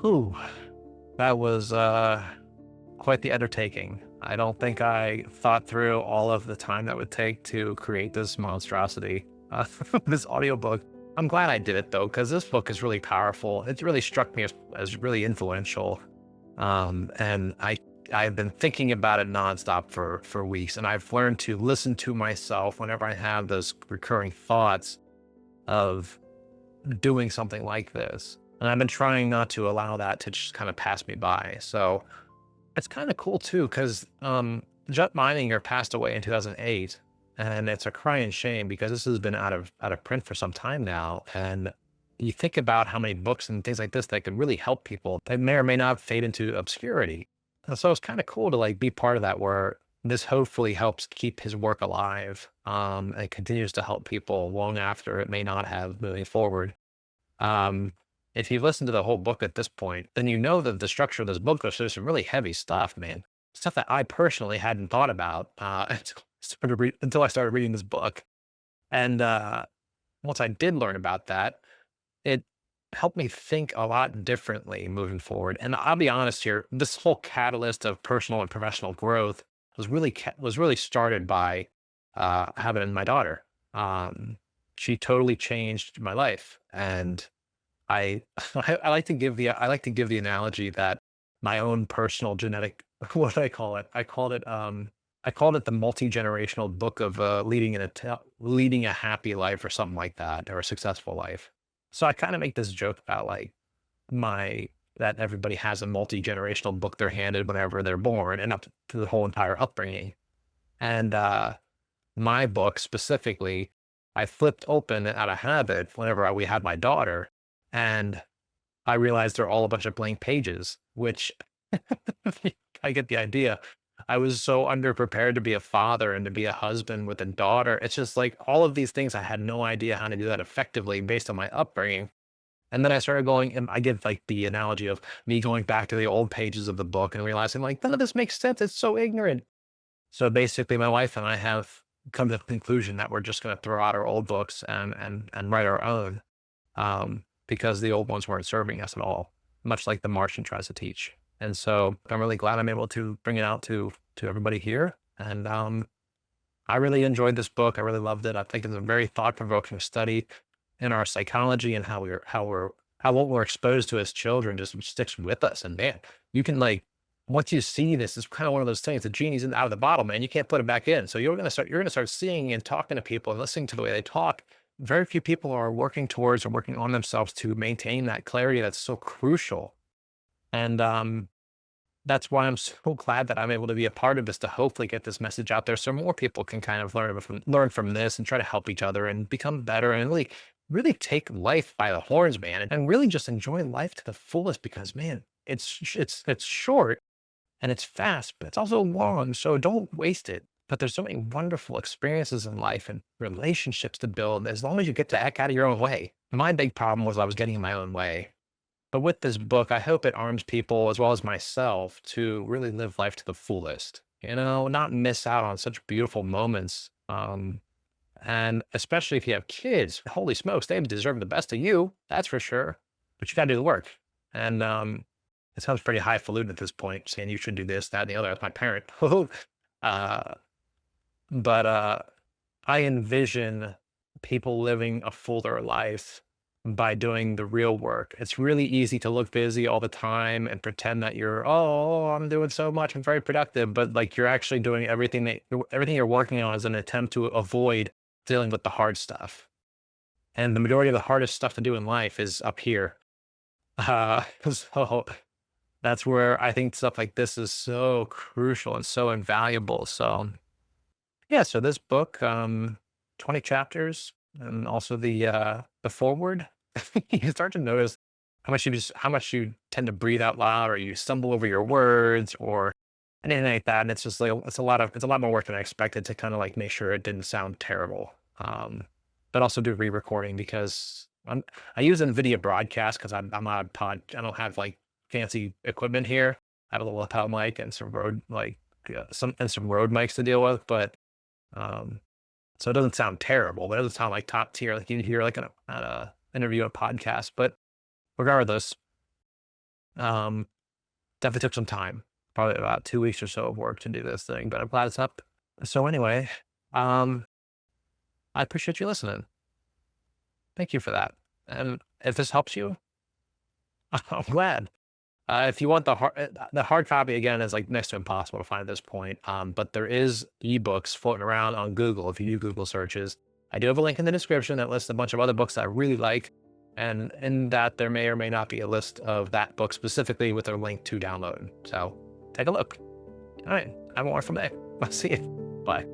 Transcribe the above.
Ooh, that was quite the undertaking. I don't think I thought through all of the time that would take to create this monstrosity, this audiobook. I'm glad I did it though, because this book is really powerful. It really struck me as really influential. And I've been thinking about it nonstop for weeks, and I've learned to listen to myself whenever I have those recurring thoughts of doing something like this. And I've been trying not to allow that to just kind of pass me by. So it's kind of cool too, because Jut Meininger passed away in 2008, and it's a crying shame because this has been out of print for some time now. And you think about how many books and things like this that could really help people. They may or may not fade into obscurity. And so it's kind of cool to like be part of that, where this hopefully helps keep his work alive, and continues to help people long after it may not have moving forward. Um, if you've listened to the whole book at this point, then you know that the structure of this book goes through some really heavy stuff, man. Stuff that I personally hadn't thought about until I started reading this book. And once I did learn about that, it helped me think a lot differently moving forward. And I'll be honest here, this whole catalyst of personal and professional growth was really started by having my daughter. She totally changed my life, and I I like to give the analogy that my own personal genetic what do I call it? I called it the multi-generational book of leading a happy life or something like that, or a successful life. So I kind of make this joke about like my that everybody has a multi-generational book they're handed whenever they're born and up to the whole entire upbringing. And my book specifically, I flipped open out of habit whenever we had my daughter, and I realized they're all a bunch of blank pages, which I get the idea. I was so underprepared to be a father and to be a husband with a daughter. It's just like all of these things, I had no idea how to do that effectively based on my upbringing. And then I started going, and I give like the analogy of me going back to the old pages of the book and realizing like none of this makes sense. It's so ignorant. So basically, my wife and I have come to the conclusion that we're just going to throw out our old books and write our own, because the old ones weren't serving us at all, much like the Martian tries to teach. And so I'm really glad I'm able to bring it out to everybody here. And I really enjoyed this book. I really loved it. I think it's a very thought provoking study in our psychology and how what we're exposed to as children just sticks with us. And man, you can like once you see this, it's kind of one of those things. The genie's out of the bottle, man. You can't put it back in. So you're gonna start seeing and talking to people and listening to the way they talk. Very few people are working towards or working on themselves to maintain that clarity that's so crucial. And that's why I'm so glad that I'm able to be a part of this to hopefully get this message out there so more people can kind of learn from this and try to help each other and become better and really take life by the horns, man, and really just enjoy life to the fullest because man, it's short and it's fast, but it's also long. So don't waste it. But there's so many wonderful experiences in life and relationships to build as long as you get the heck out of your own way. My big problem was I was getting in my own way. But with this book, I hope it arms people as well as myself to really live life to the fullest, not miss out on such beautiful moments. And especially if you have kids, holy smokes, they deserve the best of you. That's for sure. But you got to do the work. And it sounds pretty highfalutin at this point, saying you should do this, that, and the other. That's my parent. uh, but I envision people living a fuller life by doing the real work. It's really easy to look busy all the time and pretend that I'm doing so much, I'm very productive, but like you're actually doing everything you're working on is an attempt to avoid dealing with the hard stuff. And the majority of the hardest stuff to do in life is up here. So that's where I think stuff like this is so crucial and so invaluable. So yeah, so this book, 20 chapters and also the foreword, you start to notice how much you tend to breathe out loud or you stumble over your words or anything like that. And it's just like it's a lot more work than I expected to kind of like make sure it didn't sound terrible. But also do re-recording because I use NVIDIA broadcast because I'm not a I don't have like fancy equipment here. I have a little lapel mic and some some Rode mics to deal with, but um, so it doesn't sound terrible, but it doesn't sound like top tier like you hear like on a interview, a podcast. But regardless, Definitely took some time, probably about 2 weeks or so of work to do this thing, but I'm glad it's up. So anyway, um, I appreciate you listening. Thank you for that. And if this helps you, I'm glad. If you want the hard copy, again, is like next to impossible to find at this point. But there is ebooks floating around on Google if you do Google searches. I do have a link in the description that lists a bunch of other books that I really like, and in that there may or may not be a list of that book specifically with a link to download. So take a look. All right, have a wonderful day. I'll see you. Bye.